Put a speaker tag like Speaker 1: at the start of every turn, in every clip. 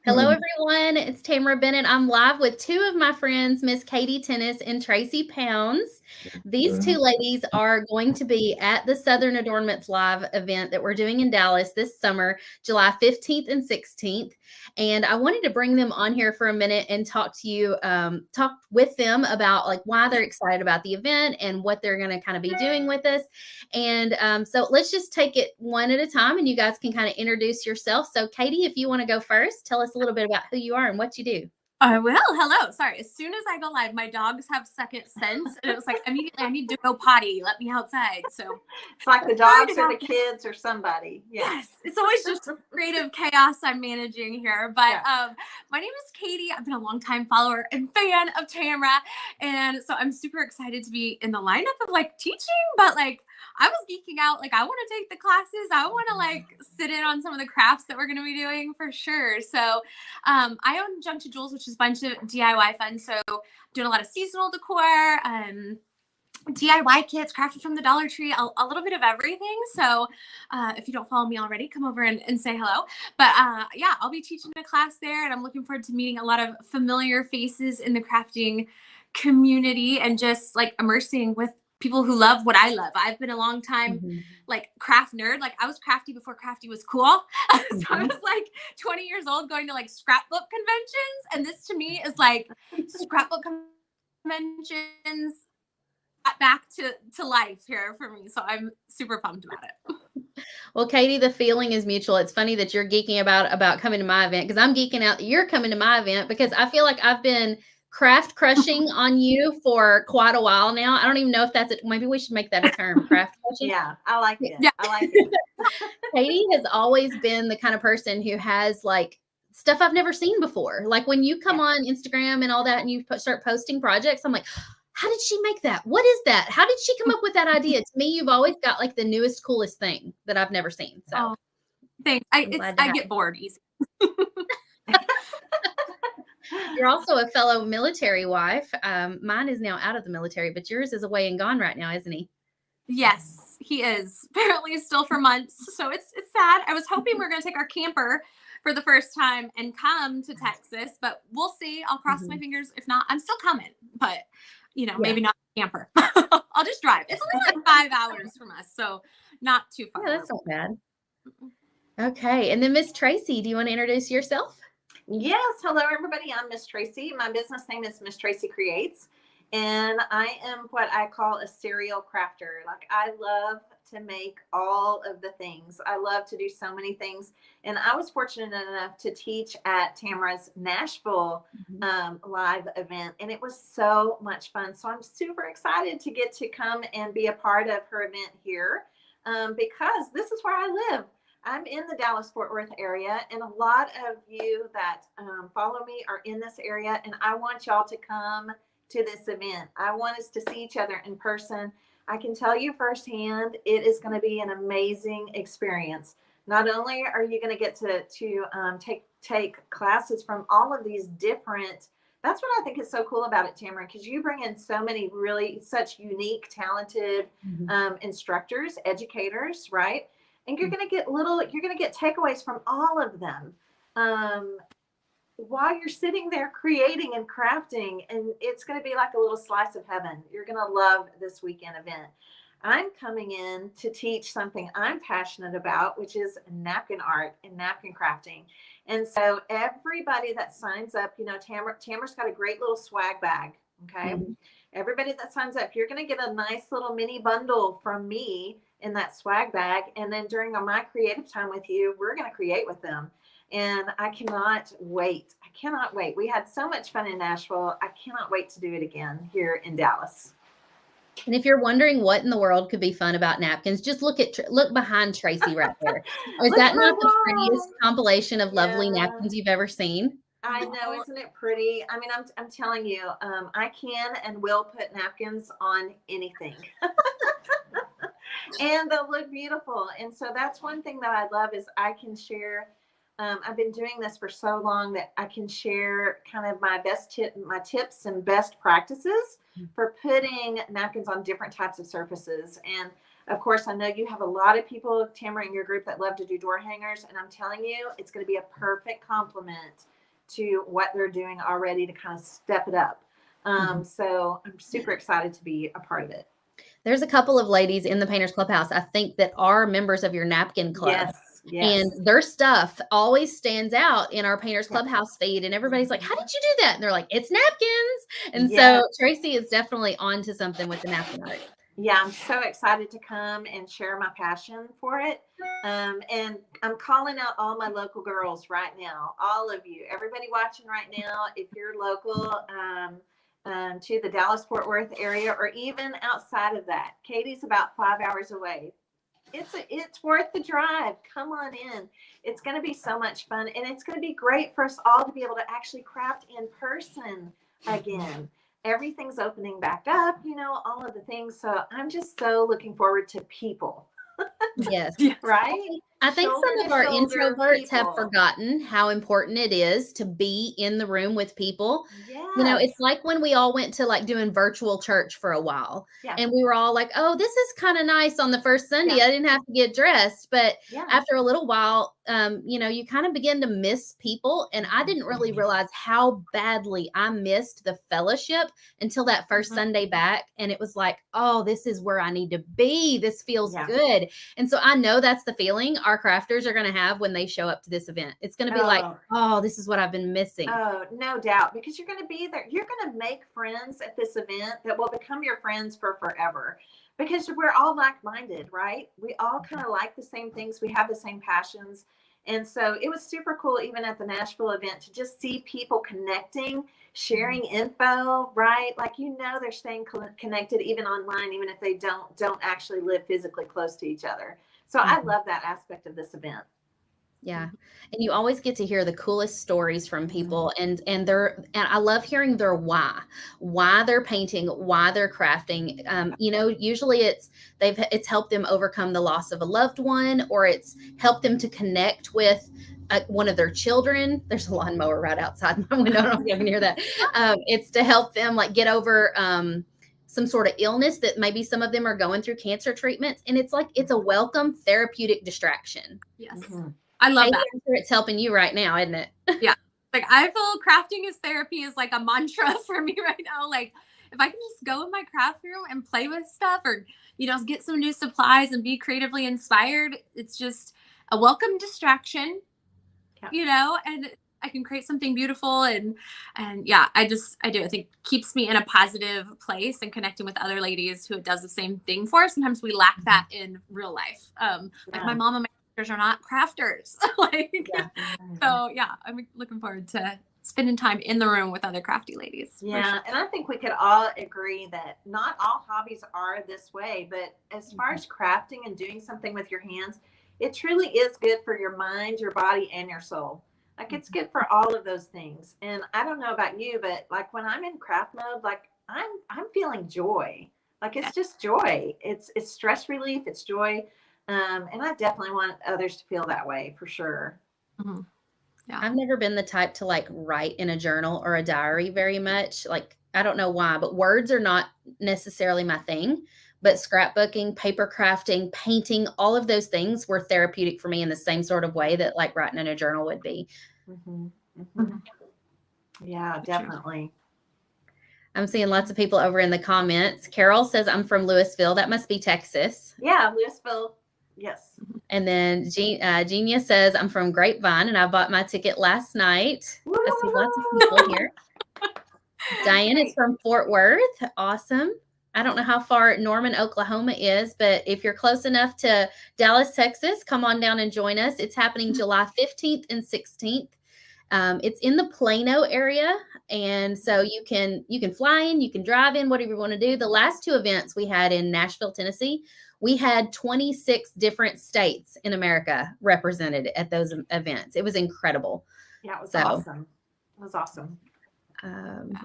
Speaker 1: Hello, everyone. It's Tamara Bennett. I'm live with two of my friends, Miss Katie Tennis and Tracy Pounds. These two ladies are going to be at the Southern Adornments Live event that we're doing in Dallas this summer, July 15th and 16th. And I wanted to bring them on here for a minute and talk to you, talk with them about like why they're excited about the event and what they're going to kind of be doing with us. And so let's just take it one at a time and you guys can kind of introduce yourself. So Katie, if you want to go first, tell us a little bit about who you are and what you do.
Speaker 2: I will. Hello. Sorry. As soon as I go live, my dogs have second sense. And it was like, immediately, I need to go potty. Let me outside. So
Speaker 3: it's like the dogs or the kids or somebody.
Speaker 2: Yes. It's always just creative chaos I'm managing here. But my name is Katie. I've been a longtime follower and fan of Tamara. And so I'm super excited to be in the lineup of like teaching, but like I was geeking out. Like I want to take the classes. I want to like sit in on some of the crafts that we're going to be doing for sure. So I own Junction Jewels, which is a bunch of DIY fun. So doing a lot of seasonal decor, DIY kits crafted from the Dollar Tree, a little bit of everything. So if you don't follow me already, come over and say hello. But yeah, I'll be teaching a class there and I'm looking forward to meeting a lot of familiar faces in the crafting community and just like immersing with people who love what I love. I've been a long time like craft nerd. Like I was crafty before crafty was cool. So I was like 20 years old going to like scrapbook conventions. And this to me is like scrapbook conventions back to life here for me. So I'm super pumped about it.
Speaker 1: Well, Katie, the feeling is mutual. It's funny that you're geeking about coming to my event because I'm geeking out that you're coming to my event because I feel like I've been craft crushing on you for quite a while now. I don't even know if that's it. Maybe we should make that a term, craft crushing.
Speaker 3: Yeah, I like it. Yeah. I like it.
Speaker 1: Katie has always been the kind of person who has like stuff I've never seen before. Like when you come on Instagram and all that and you start posting projects, I'm like, how did she make that? What is that? How did she come up with that idea? To me, you've always got like the newest, coolest thing that I've never seen. So
Speaker 2: thanks. I get bored easy.
Speaker 1: You're also a fellow military wife. Mine is now out of the military, but yours is away and gone right now, isn't he?
Speaker 2: Yes, he is. Apparently still for months. So it's sad. I was hoping we were going to take our camper for the first time and come to Texas, but we'll see. I'll cross my fingers. If not, I'm still coming, but you know, maybe not camper. I'll just drive. It's only like 5 hours from us. So not too far.
Speaker 1: Yeah, that's not bad. Okay. And then Miss Tracy, do you want to introduce yourself?
Speaker 3: Yes. Hello, everybody. I'm Miss Tracy. My business name is Miss Tracy Creates. And I am what I call a serial crafter. Like I love to make all of the things. I love to do so many things. And I was fortunate enough to teach at Tamara's Nashville live event. And it was so much fun. So I'm super excited to get to come and be a part of her event here because this is where I live. I'm in the Dallas-Fort Worth area, and a lot of you that follow me are in this area, and I want y'all to come to this event. I want us to see each other in person. I can tell you firsthand, it is going to be an amazing experience. Not only are you going to get to take classes from all of these different, that's what I think is so cool about it, Tamara, because you bring in so many really such unique, talented instructors, educators, right? And you're going to get takeaways from all of them while you're sitting there creating and crafting. And it's going to be like a little slice of heaven. You're going to love this weekend event. I'm coming in to teach something I'm passionate about, which is napkin art and napkin crafting. And so everybody that signs up, you know, Tamara's got a great little swag bag. Okay. Everybody that signs up, you're going to get a nice little mini bundle from me in that swag bag. And then during my creative time with you, we're going to create with them. And I cannot wait. I cannot wait. We had so much fun in Nashville. I cannot wait to do it again here in Dallas.
Speaker 1: And if you're wondering what in the world could be fun about napkins, just look behind Tracy right there. Is that not the prettiest compilation of lovely napkins you've ever seen?
Speaker 3: I know, isn't it pretty? I mean, I'm telling you, I can and will put napkins on anything. And they'll look beautiful. And so that's one thing that I love is I can share. I've been doing this for so long that I can share kind of my tips and best practices for putting napkins on different types of surfaces. And Of course, I know you have a lot of people, Tamara, in your group that love to do door hangers. And I'm telling you, it's going to be a perfect complement to what they're doing already to kind of step it up. So I'm super excited to be a part of it.
Speaker 1: There's a couple of ladies in the Painters Clubhouse, I think, that are members of your napkin club.
Speaker 3: Yes.
Speaker 1: And their stuff always stands out in our Painters Clubhouse feed. And everybody's like, how did you do that? And they're like, it's napkins. And so Tracy is definitely on to something with the napkin art.
Speaker 3: Yeah, I'm so excited to come and share my passion for it. And I'm calling out all my local girls right now, all of you, everybody watching right now, if you're local to the Dallas-Fort Worth area, or even outside of that. Katie's about 5 hours away. It's worth the drive. Come on in. It's going to be so much fun, and it's going to be great for us all to be able to actually craft in person again. Everything's opening back up, all of the things. So I'm just so looking forward to people.
Speaker 1: Yes.
Speaker 3: Right?
Speaker 1: I think some of our introverts have forgotten how important it is to be in the room with people. It's like when we all went to like doing virtual church for a while, and we were all like, oh, this is kind of nice on the first Sunday. I didn't have to get dressed. But after a little while, you kind of begin to miss people. And I didn't really realize how badly I missed the fellowship until that first Sunday back. And it was like, oh, this is where I need to be. This feels good. And so I know that's the feeling our crafters are going to have when they show up to this event. It's going to be like, oh, this is what I've been missing.
Speaker 3: Oh, no doubt, because you're going to be there. You're going to make friends at this event that will become your friends for forever, because we're all like-minded, right? We all kind of like the same things. We have the same passions. And so it was super cool, even at the Nashville event, to just see people connecting, sharing info, right? Like, they're staying connected even online, even if they don't actually live physically close to each other. So I love that aspect of this event.
Speaker 1: Yeah. And you always get to hear the coolest stories from people, and I love hearing their why they're painting, why they're crafting. Usually it's helped them overcome the loss of a loved one, or it's helped them to connect with one of their children. There's a lawnmower right outside my window. I don't know if you can hear that. It's to help them like get over, some sort of illness that maybe some of them are going through cancer treatments. And it's like, it's a welcome therapeutic distraction.
Speaker 2: Yes. I love that.
Speaker 1: I'm sure it's helping you right now, isn't it?
Speaker 2: Yeah. Like, I feel crafting as therapy is like a mantra for me right now. Like, if I can just go in my craft room and play with stuff, or, get some new supplies and be creatively inspired, it's just a welcome distraction, and I can create something beautiful. And yeah, I do. I think it keeps me in a positive place and connecting with other ladies who it does the same thing for. Sometimes we lack that in real life. Like my mom and my sisters are not crafters. So yeah, I'm looking forward to spending time in the room with other crafty ladies.
Speaker 3: Yeah. And I think we could all agree that not all hobbies are this way, but as far as crafting and doing something with your hands, it truly is good for your mind, your body, and your soul. Like, it's good for all of those things. And I don't know about you, but like when I'm in craft mode, like I'm feeling joy. Like, it's just joy. It's stress relief. It's joy. And I definitely want others to feel that way, for sure.
Speaker 1: Yeah. I've never been the type to like write in a journal or a diary very much. Like, I don't know why, but words are not necessarily my thing. But scrapbooking, paper crafting, painting, all of those things were therapeutic for me in the same sort of way that like writing in a journal would be.
Speaker 3: Yeah, definitely.
Speaker 1: I'm seeing lots of people over in the comments. Carol says, I'm from Louisville. That must be Texas.
Speaker 3: Yeah, Louisville. Yes.
Speaker 1: And then Genia says, I'm from Grapevine, and I bought my ticket last night.
Speaker 3: Woo!
Speaker 1: I see lots of people here. Diane is from Fort Worth. Awesome. I don't know how far Norman, Oklahoma is, but if you're close enough to Dallas, Texas, come on down and join us. It's happening July 15th and 16th. It's in the Plano area. And so you can fly in, you can drive in, whatever you want to do. The last two events we had in Nashville, Tennessee, we had 26 different states in America represented at those events. It was incredible.
Speaker 3: Yeah, it was awesome. It was awesome.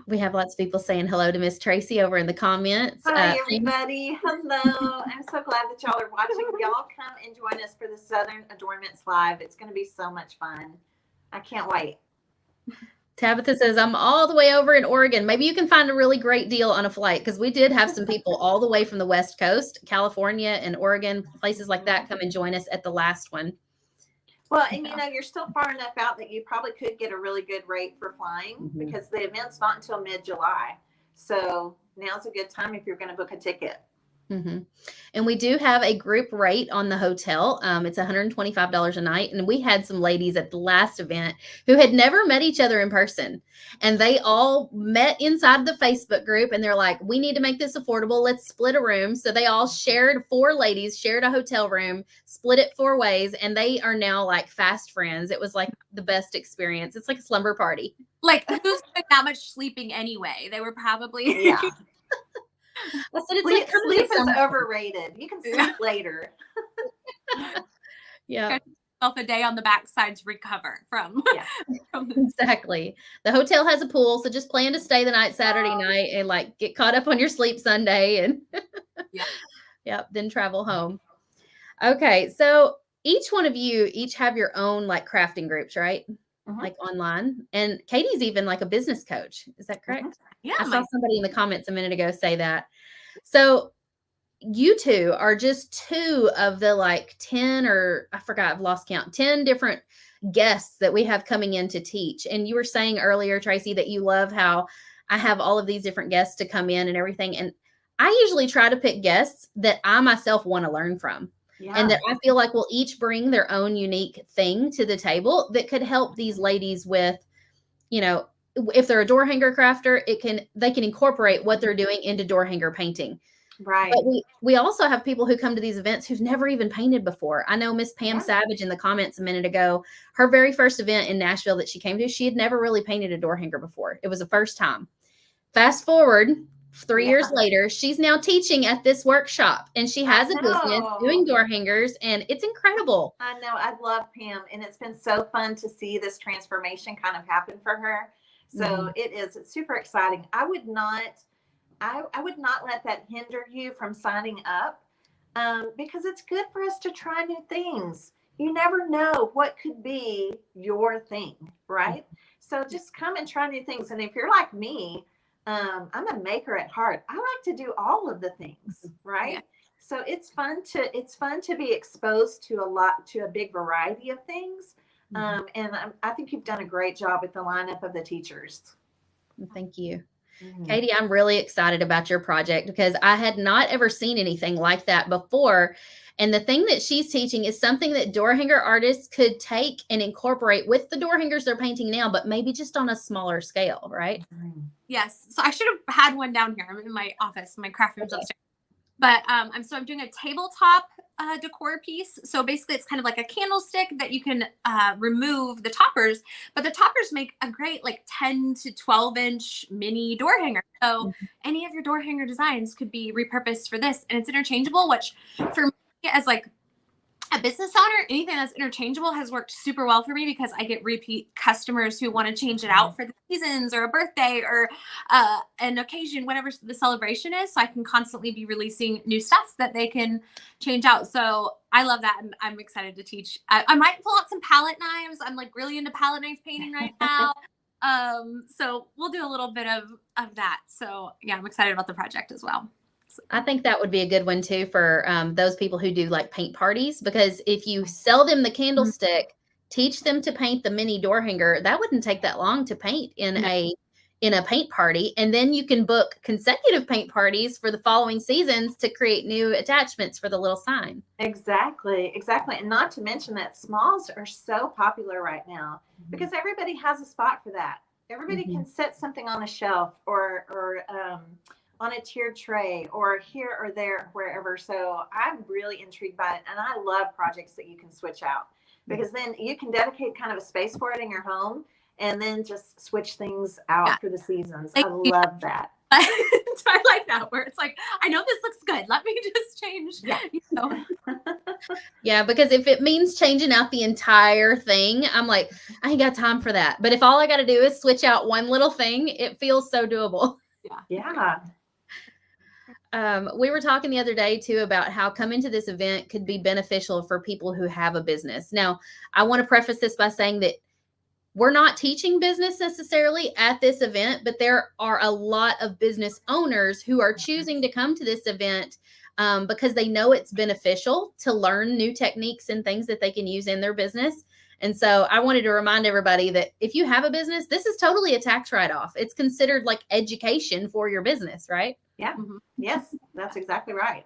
Speaker 1: We have lots of people saying hello to Miss Tracy over in the comments.
Speaker 3: Hi, everybody. Hello. I'm so glad that y'all are watching. Y'all come and join us for the Southern Adornments Live. It's going to be so much fun. I can't wait.
Speaker 1: Tabitha says, I'm all the way over in Oregon. Maybe you can find a really great deal on a flight, because we did have some people all the way from the West Coast, California and Oregon, places like that, come and join us at the last one.
Speaker 3: Well, and you're still far enough out that you probably could get a really good rate for flying, because the event's not until mid-July. So now's a good time if you're going to book a ticket.
Speaker 1: And we do have a group rate on the hotel. It's $125 a night. And we had some ladies at the last event who had never met each other in person. And they all met inside the Facebook group, and they're like, we need to make this affordable. Let's split a room. So they all shared, 4 ladies shared a hotel room, split it 4 ways. And they are now like fast friends. It was like the best experience. It's like a slumber party.
Speaker 2: Like, who's doing that much sleeping anyway? They were probably.
Speaker 3: Yeah.
Speaker 1: I said, it's
Speaker 3: sleep is overrated. You can sleep later.
Speaker 1: Yeah.
Speaker 2: A day on the backside to recover from.
Speaker 1: Exactly. The hotel has a pool, so just plan to stay the night Saturday night and like get caught up on your sleep Sunday, and then travel home. Okay, so each one of you each have your own like crafting groups, right? Like online. And Katie's even like a business coach. Is that correct?
Speaker 2: Yeah.
Speaker 1: I saw somebody in the comments a minute ago say that. So you two are just 2 of the like 10, or I forgot, I've lost count, 10 different guests that we have coming in to teach. And you were saying earlier, Tracy, that you love how I have all of these different guests to come in and everything. And I usually try to pick guests that I myself want to learn from. And that I feel like will each bring their own unique thing to the table that could help these ladies with, if they're a door hanger crafter, they can incorporate what they're doing into door hanger painting.
Speaker 3: Right.
Speaker 1: But we also have people who come to these events who've never even painted before. I know Miss Pam Savage in the comments a minute ago, her very first event in Nashville that she came to, she had never really painted a door hanger before. It was the first time. Fast forward 3 years later, she's now teaching at this workshop, and she has a business doing door hangers, and it's incredible.
Speaker 3: I know. I love Pam, and it's been so fun to see this transformation kind of happen for her. So it's super exciting. I would not let that hinder you from signing up, because it's good for us to try new things. You never know what could be your thing, right? So just come and try new things. And if you're like me, I'm a maker at heart. I like to do all of the things, right? So it's fun to be exposed to a big variety of things. And I think you've done a great job with the lineup of the teachers.
Speaker 1: Thank you. Katie, I'm really excited about your project, because I had not ever seen anything like that before. And the thing that she's teaching is something that door hanger artists could take and incorporate with the door hangers they're painting now, but maybe just on a smaller scale, right?
Speaker 2: Yes. So I should have had one down here. I'm in my office, my craft room's upstairs. But I'm doing a tabletop decor piece. So basically it's kind of like a candlestick that you can remove the toppers, but the toppers make a great like 10 to 12 inch mini door hanger. So any of your door hanger designs could be repurposed for this, and it's interchangeable, which for me as like a business owner, anything that's interchangeable has worked super well for me, because I get repeat customers who want to change it out for the seasons or a birthday or an occasion, whatever the celebration is. So I can constantly be releasing new stuff that they can change out. So I love that. And I'm excited to teach. I might pull out some palette knives. I'm like really into palette knife painting right now. So we'll do a little bit of that. So yeah, I'm excited about the project as well.
Speaker 1: I think that would be a good one too for those people who do like paint parties, because if you sell them the candlestick, teach them to paint the mini door hanger, that wouldn't take that long to paint in a paint party. And then you can book consecutive paint parties for the following seasons to create new attachments for the little sign.
Speaker 3: Exactly. And not to mention that smalls are so popular right now, because everybody has a spot for that. Everybody can set something on a shelf or on a tiered tray or here or there, wherever. So I'm really intrigued by it. And I love projects that you can switch out, because then you can dedicate kind of a space for it in your home and then just switch things out for the seasons. I love that.
Speaker 2: I like that, where it's like, I know this looks good. Let me just change.
Speaker 1: Yeah, because if it means changing out the entire thing, I'm like, I ain't got time for that. But if all I got to do is switch out one little thing, it feels so doable.
Speaker 3: Yeah.
Speaker 1: We were talking the other day too about how coming to this event could be beneficial for people who have a business. Now, I want to preface this by saying that we're not teaching business necessarily at this event, but there are a lot of business owners who are choosing to come to this event because they know it's beneficial to learn new techniques and things that they can use in their business. And so I wanted to remind everybody that if you have a business, this is totally a tax write-off. It's considered like education for your business, right?
Speaker 3: Yeah. Yes, that's exactly right.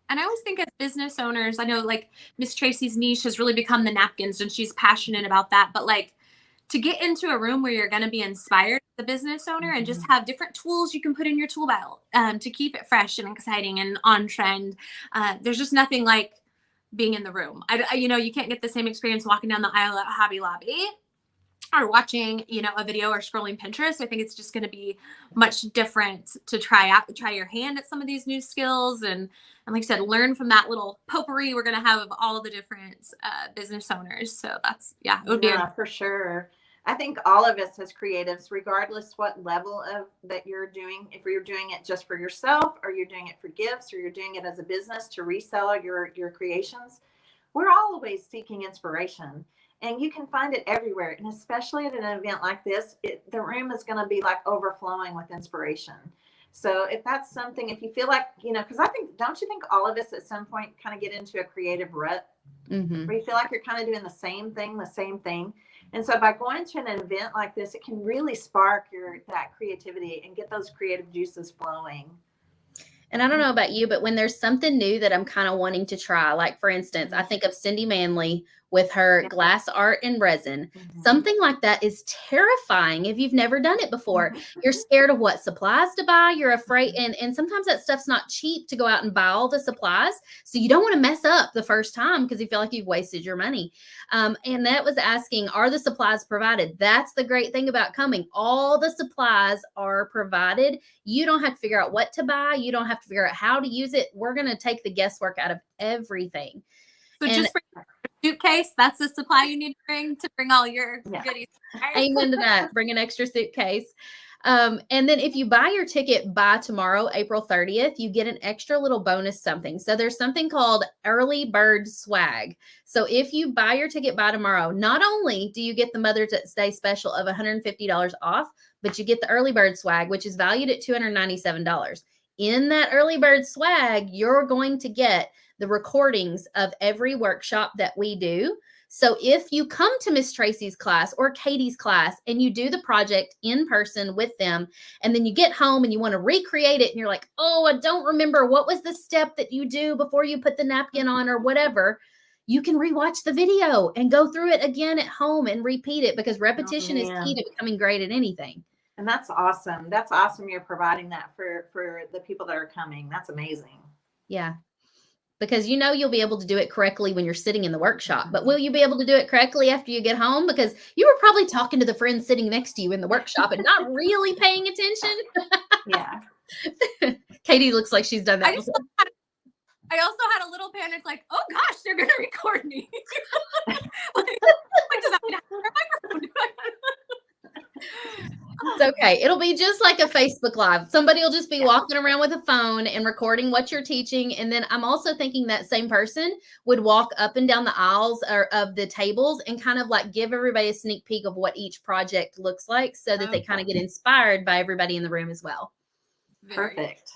Speaker 2: And I always think as business owners, I know like Miss Tracy's niche has really become the napkins and she's passionate about that. But like to get into a room where you're going to be inspired as a business owner and just have different tools you can put in your tool belt to keep it fresh and exciting and on trend. There's just nothing like being in the room. You can't get the same experience walking down the aisle at Hobby Lobby or watching, a video or scrolling Pinterest. I think it's just going to be much different to try your hand at some of these new skills. And like I said, learn from that little potpourri we're going to have of all the different business owners. So that's, it would be
Speaker 3: for sure. I think all of us as creatives, regardless what level of that you're doing, if you're doing it just for yourself or you're doing it for gifts or you're doing it as a business to resell your creations, we're always seeking inspiration. And you can find it everywhere. And especially at an event like this, the room is going to be like overflowing with inspiration. So if that's something, if you feel like, because don't you think all of us at some point kind of get into a creative rut where you feel like you're kind of doing the same thing? And so by going to an event like this, it can really spark that creativity and get those creative juices flowing.
Speaker 1: And I don't know about you, but when there's something new that I'm kind of wanting to try, like for instance, I think of Cindy Manley with her glass art and resin. Something like that is terrifying if you've never done it before. You're scared of what supplies to buy. You're afraid. And sometimes that stuff's not cheap to go out and buy all the supplies. So you don't want to mess up the first time because you feel like you've wasted your money. And that was asking, are the supplies provided? That's the great thing about coming. All the supplies are provided. You don't have to figure out what to buy. You don't have to figure out how to use it. We're going to take the guesswork out of everything.
Speaker 2: So just bring a suitcase. That's the supply you need to bring all your goodies.
Speaker 1: Amen to that. Bring an extra suitcase. And then if you buy your ticket by tomorrow, April 30th, you get an extra little bonus something. So there's something called early bird swag. So if you buy your ticket by tomorrow, not only do you get the Mother's Day special of $150 off, but you get the early bird swag, which is valued at $297. In that early bird swag, you're going to get the recordings of every workshop that we do. So if you come to Miss Tracy's class or Katie's class and you do the project in person with them, and then you get home and you want to recreate it and you're like, oh, I don't remember what was the step that you do before you put the napkin on or whatever, you can rewatch the video and go through it again at home and repeat it because repetition is key to becoming great at anything.
Speaker 3: And that's awesome. That's awesome. You're providing that for the people that are coming. That's amazing.
Speaker 1: Yeah. Because you'll be able to do it correctly when you're sitting in the workshop. But will you be able to do it correctly after you get home? Because you were probably talking to the friend sitting next to you in the workshop and not really paying attention.
Speaker 3: Yeah.
Speaker 1: Katie looks like she's done that before.
Speaker 2: I also had a little panic, like, oh gosh, they're going to record me. Does that mean I have a microphone?
Speaker 1: It's okay. It'll be just like a Facebook Live. Somebody will just be walking around with a phone and recording what you're teaching. And then I'm also thinking that same person would walk up and down the aisles of the tables and kind of like give everybody a sneak peek of what each project looks like so that they kind of get inspired by everybody in the room as well.
Speaker 3: Perfect.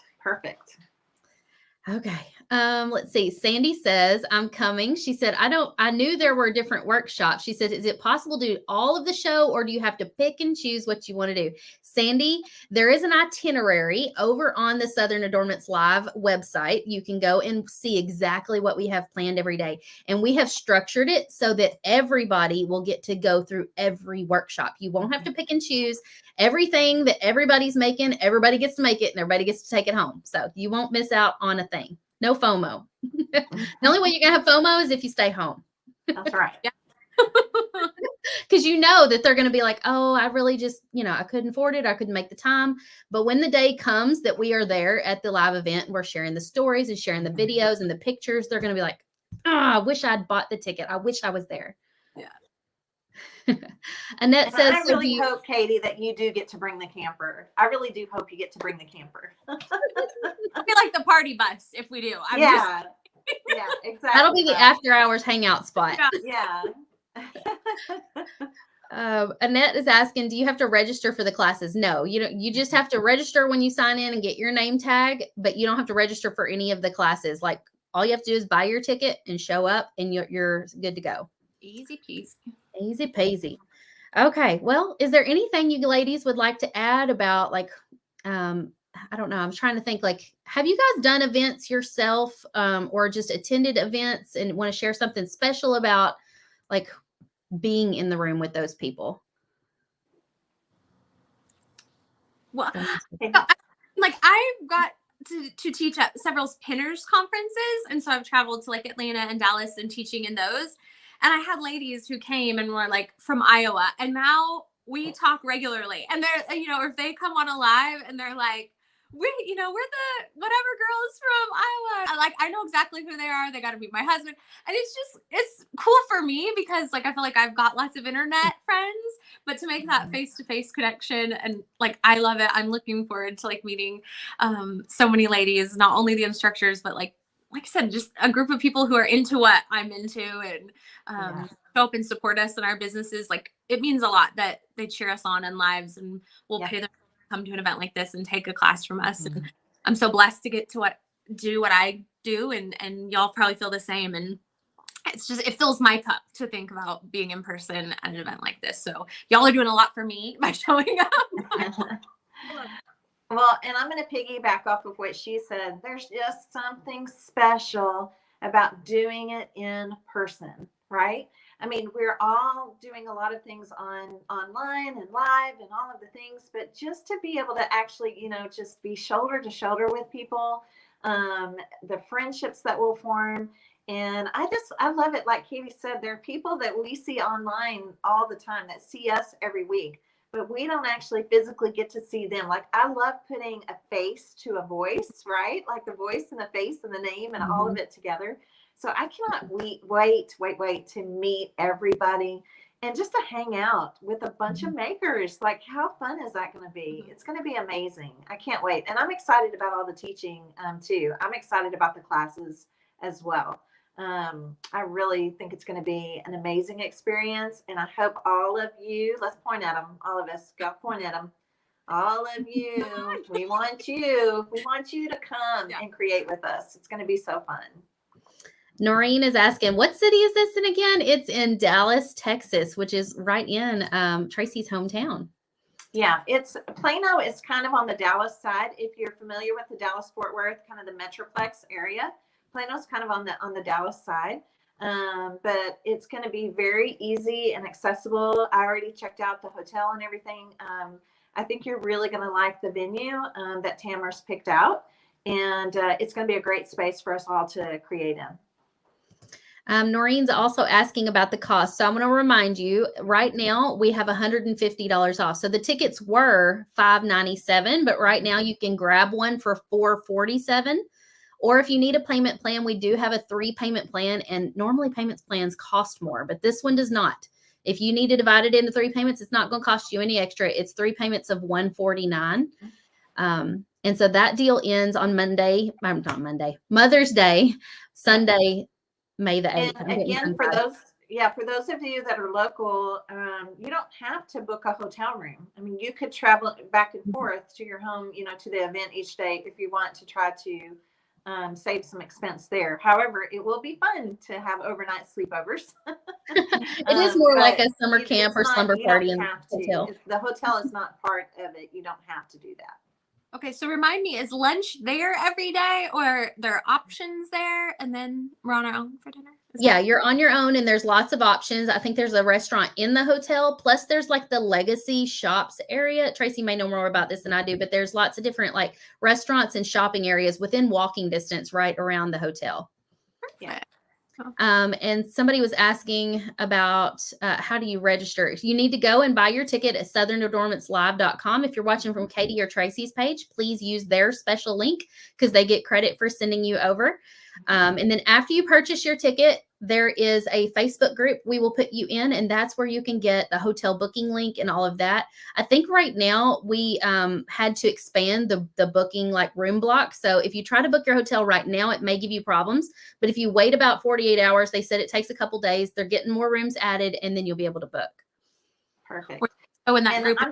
Speaker 1: Okay. Let's see. Sandy says, I'm coming. She said, I knew there were different workshops. She said, is it possible to do all of the show or do you have to pick and choose what you want to do? Sandy, there is an itinerary over on the Southern Adornments Live website. You can go and see exactly what we have planned every day. And we have structured it so that everybody will get to go through every workshop. You won't have to pick and choose. Everything that everybody's making, everybody gets to make it and everybody gets to take it home. So you won't miss out on a thing. No FOMO. The only way you're going to have FOMO is if you stay home.
Speaker 3: That's right.
Speaker 2: Yeah.
Speaker 1: Because that they're going to be like, oh, I really just, I couldn't afford it. I couldn't make the time. But when the day comes that we are there at the live event, we're sharing the stories and sharing the videos and the pictures. They're going to be like, I wish I'd bought the ticket. I wish I was there.
Speaker 2: Yeah.
Speaker 1: Annette says,
Speaker 3: I really hope, Katie, that you do get to bring the camper. I really do hope you get to bring the camper.
Speaker 2: I feel like the party bus if we do.
Speaker 3: Yeah, exactly.
Speaker 1: That'll be the after hours hangout spot.
Speaker 3: Yeah.
Speaker 1: Annette is asking, do you have to register for the classes? No, you don't. You just have to register when you sign in and get your name tag, but you don't have to register for any of the classes. Like all you have to do is buy your ticket and show up, and you're good to go.
Speaker 2: Easy peasy.
Speaker 1: Easy peasy. Okay. Well, is there anything you ladies would like to add about like, I don't know. I'm trying to think like, have you guys done events yourself, or just attended events and want to share something special about like being in the room with those people?
Speaker 2: Well, I got to teach at several pinners conferences, and so I've traveled to like Atlanta and Dallas and teaching in those. And I had ladies who came and were like from Iowa, and now we talk regularly. And they're, or if they come on a live and they're like, we're the whatever girls from Iowa. I know exactly who they are. They got to meet my husband. And it's cool for me because like, I feel like I've got lots of internet friends, but to make that face-to-face connection, and like, I love it. I'm looking forward to like meeting so many ladies, not only the instructors, but like I said, just a group of people who are into what I'm into and show up and support us in our businesses. Like it means a lot that they cheer us on in lives and will pay them to come to an event like this and take a class from us. And I'm so blessed to get to do what I do, and y'all probably feel the same. And it's just, it fills my cup to think about being in person at an event like this. So y'all are doing a lot for me by showing up.
Speaker 3: Well, and I'm going to piggyback off of what she said. There's just something special about doing it in person, right? I mean, we're all doing a lot of things online and live and all of the things, but just to be able to actually, just be shoulder to shoulder with people, the friendships that will form. And I love it. Like Katie said, there are people that we see online all the time that see us every week, but we don't actually physically get to see them. Like I love putting a face to a voice, right? Like the voice and the face and the name and all of it together. So I cannot wait to meet everybody and just to hang out with a bunch of makers. Like how fun is that going to be? It's going to be amazing. I can't wait. And I'm excited about all the teaching too. I'm excited about the classes as well. I really think it's going to be an amazing experience, and I hope all of you, let's point at them, all of us, go point at them, all of you, we want you to come and create with us. It's going to be so fun.
Speaker 1: Noreen is asking, what city is this in again? It's in Dallas, Texas, which is right in Tracy's hometown.
Speaker 3: Yeah, it's Plano is kind of on the Dallas side. If you're familiar with the Dallas-Fort Worth, kind of the Metroplex area, Plano's kind of on the Dallas side, but it's going to be very easy and accessible. I already checked out the hotel and everything. I think you're really going to like the venue that Tamara's picked out, and it's going to be a great space for us all to create in.
Speaker 1: Noreen's also asking about the cost. So I'm going to remind you, right now we have $150 off. So the tickets were $597, but right now you can grab one for $447. Or if you need a payment plan, we do have a 3-payment plan, and normally payments plans cost more, but this one does not. If you need to divide it into 3 payments, it's not going to cost you any extra. It's 3 payments of $149. And so that deal ends on Mother's Day, Sunday, May the 8th.
Speaker 3: And again, for those of you that are local, you don't have to book a hotel room. I mean, you could travel back and forth to your home, to the event each day if you want to try to save some expense there. However, it will be fun to have overnight sleepovers.
Speaker 1: It is more like a summer camp or slumber party in the hotel.
Speaker 3: The hotel is not part of it. You don't have to do that.
Speaker 2: Okay, so remind me, is lunch there every day, or there are options there and then we're on our own for dinner?
Speaker 1: Yeah, you're on your own and there's lots of options. I think there's a restaurant in the hotel. Plus there's like the Legacy Shops area. Tracy may know more about this than I do, but there's lots of different like restaurants and shopping areas within walking distance right around the hotel.
Speaker 2: Yeah.
Speaker 1: And somebody was asking about how do you register? You need to go and buy your ticket at southernadornmentslive.com. If you're watching from Katie or Tracy's page, please use their special link because they get credit for sending you over. And then after you purchase your ticket, there is a Facebook group we will put you in, and that's where you can get the hotel booking link and all of that. I think right now we had to expand the booking like room block. So if you try to book your hotel right now, it may give you problems. But if you wait about 48 hours, they said it takes a couple days. They're getting more rooms added, and then you'll be able to book.
Speaker 3: Perfect.
Speaker 2: Oh, in that
Speaker 3: And
Speaker 2: group.
Speaker 3: I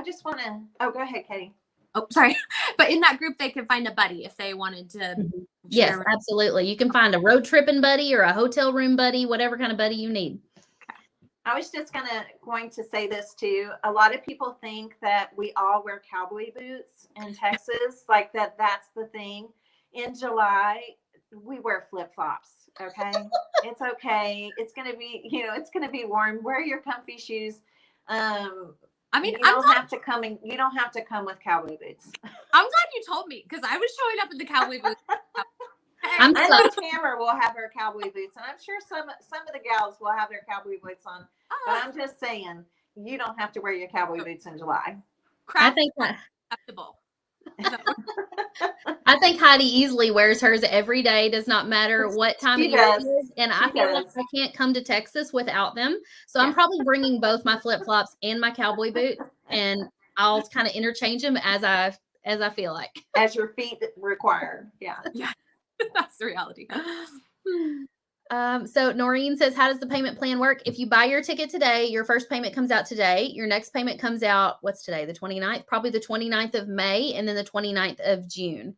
Speaker 3: just want to, oh, go ahead, Katie.
Speaker 2: Oh, sorry. But in that group, they can find a buddy if they wanted to.
Speaker 1: Yes, absolutely. You can find a road tripping buddy or a hotel room buddy, whatever kind of buddy you need.
Speaker 3: I was just going to say this too. A lot of people think that we all wear cowboy boots in Texas, like that's the thing. In July, we wear flip-flops. Okay. It's okay. It's going to be, it's going to be warm. Wear your comfy shoes.
Speaker 2: I mean,
Speaker 3: you don't have to come with cowboy boots.
Speaker 2: I'm glad you told me, because I was showing up in the cowboy boots.
Speaker 3: I know Tamara will have her cowboy boots, and I'm sure some of the gals will have their cowboy boots on. But I'm just saying, you don't have to wear your cowboy boots in July.
Speaker 1: I think
Speaker 2: acceptable.
Speaker 1: I think Heidi easily wears hers every day. Does not matter what time of year it is. And I feel like I can't come to Texas without them. So I'm probably bringing both my flip-flops and my cowboy boots, and I'll kind of interchange them as I feel like.
Speaker 3: As your feet require. Yeah.
Speaker 2: Yeah. That's the reality.
Speaker 1: So Noreen says, how does the payment plan work? If you buy your ticket today, your first payment comes out today. Your next payment comes out, what's today? The 29th, probably the 29th of May, and then the 29th of June.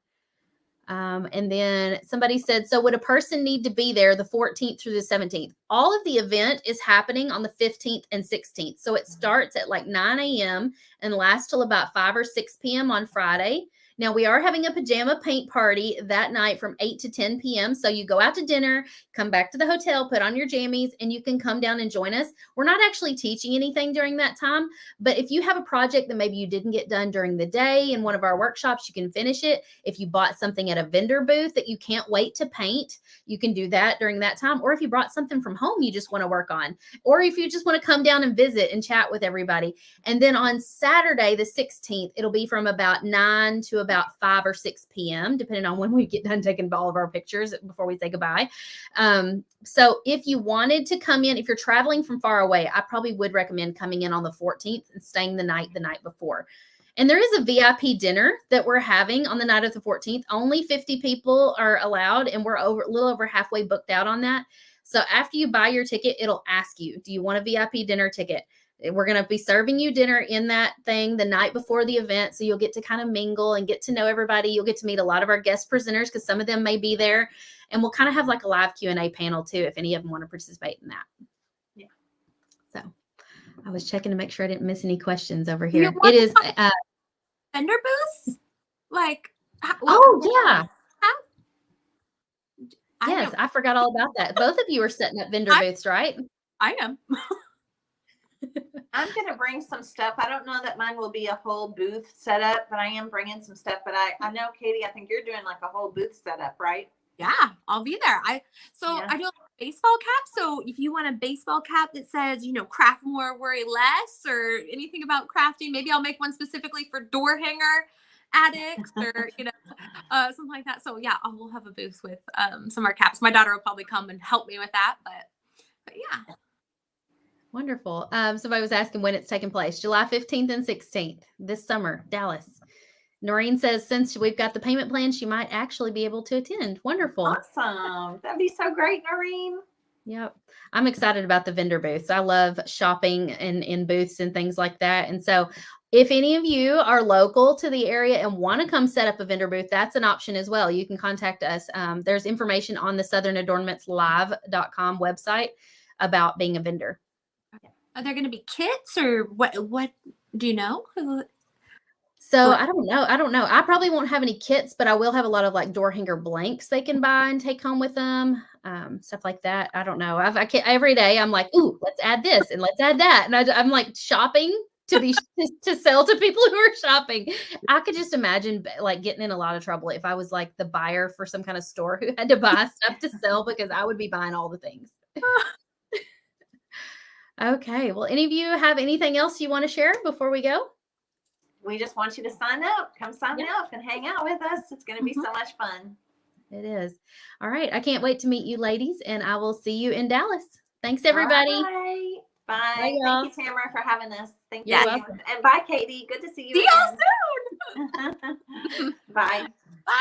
Speaker 1: And then somebody said, so would a person need to be there the 14th through the 17th? All of the event is happening on the 15th and 16th. So it starts at like 9 a.m. and lasts till about 5 or 6 p.m. on Friday. Now, we are having a pajama paint party that night from 8 to 10 p.m. So you go out to dinner, come back to the hotel, put on your jammies, and you can come down and join us. We're not actually teaching anything during that time, but if you have a project that maybe you didn't get done during the day in one of our workshops, you can finish it. If you bought something at a vendor booth that you can't wait to paint, you can do that during that time. Or if you brought something from home you just want to work on, or if you just want to come down and visit and chat with everybody. And then on Saturday, the 16th, it'll be from about 9 to about 5 or 6 p.m., depending on when we get done taking all of our pictures before we say goodbye. So if you wanted to come in, if you're traveling from far away, I probably would recommend coming in on the 14th and staying the night before. And there is a VIP dinner that we're having on the night of the 14th. Only 50 people are allowed, and we're a little over halfway booked out on that. So after you buy your ticket, it'll ask you, do you want a VIP dinner ticket? We're going to be serving you dinner in that thing the night before the event. So you'll get to kind of mingle and get to know everybody. You'll get to meet a lot of our guest presenters because some of them may be there. And we'll kind of have like a live Q&A panel too, if any of them want to participate in that. Yeah. So I was checking to make sure I didn't miss any questions over here. It is
Speaker 2: vendor booths? Like,
Speaker 1: yeah. Yes, I forgot all about that. Both of you are setting up vendor booths, right?
Speaker 2: I am.
Speaker 3: I'm going to bring some stuff. I don't know that mine will be a whole booth setup, but I am bringing some stuff. But I know, Katie, I think you're doing like a whole booth setup, right?
Speaker 2: Yeah, I'll be there. I do a baseball cap. So if you want a baseball cap that says, craft more, worry less, or anything about crafting, maybe I'll make one specifically for door hanger addicts or, something like that. So yeah, we'll have a booth with some of our caps. My daughter will probably come and help me with that, but yeah.
Speaker 1: Wonderful. Somebody was asking when it's taking place. July 15th and 16th this summer, Dallas. Noreen says since we've got the payment plan, she might actually be able to attend. Wonderful.
Speaker 3: Awesome. That'd be so great, Noreen.
Speaker 1: Yep. I'm excited about the vendor booths. I love shopping in booths and things like that. And so if any of you are local to the area and want to come set up a vendor booth, that's an option as well. You can contact us. There's information on the southernadornmentslive.com website about being a vendor.
Speaker 2: Are there going to be kits or what do you know?
Speaker 1: So I don't know. I probably won't have any kits, but I will have a lot of like door hanger blanks they can buy and take home with them. Stuff like that. I don't know. Every day I'm like, ooh, let's add this and let's add that. And I'm like shopping to sell to people who are shopping. I could just imagine like getting in a lot of trouble if I was like the buyer for some kind of store who had to buy stuff to sell, because I would be buying all the things. Okay. Well, any of you have anything else you want to share before we go?
Speaker 3: We just want you to sign up. Come sign up and hang out with us. It's going to be so much fun.
Speaker 1: It is. All right. I can't wait to meet you ladies, and I will see you in Dallas. Thanks, everybody.
Speaker 3: Bye. Bye. Thank you, Tamara, for having us. Thank you.
Speaker 1: Welcome.
Speaker 3: And bye, Katie. Good to see you.
Speaker 2: See y'all soon.
Speaker 3: Bye.
Speaker 2: Bye.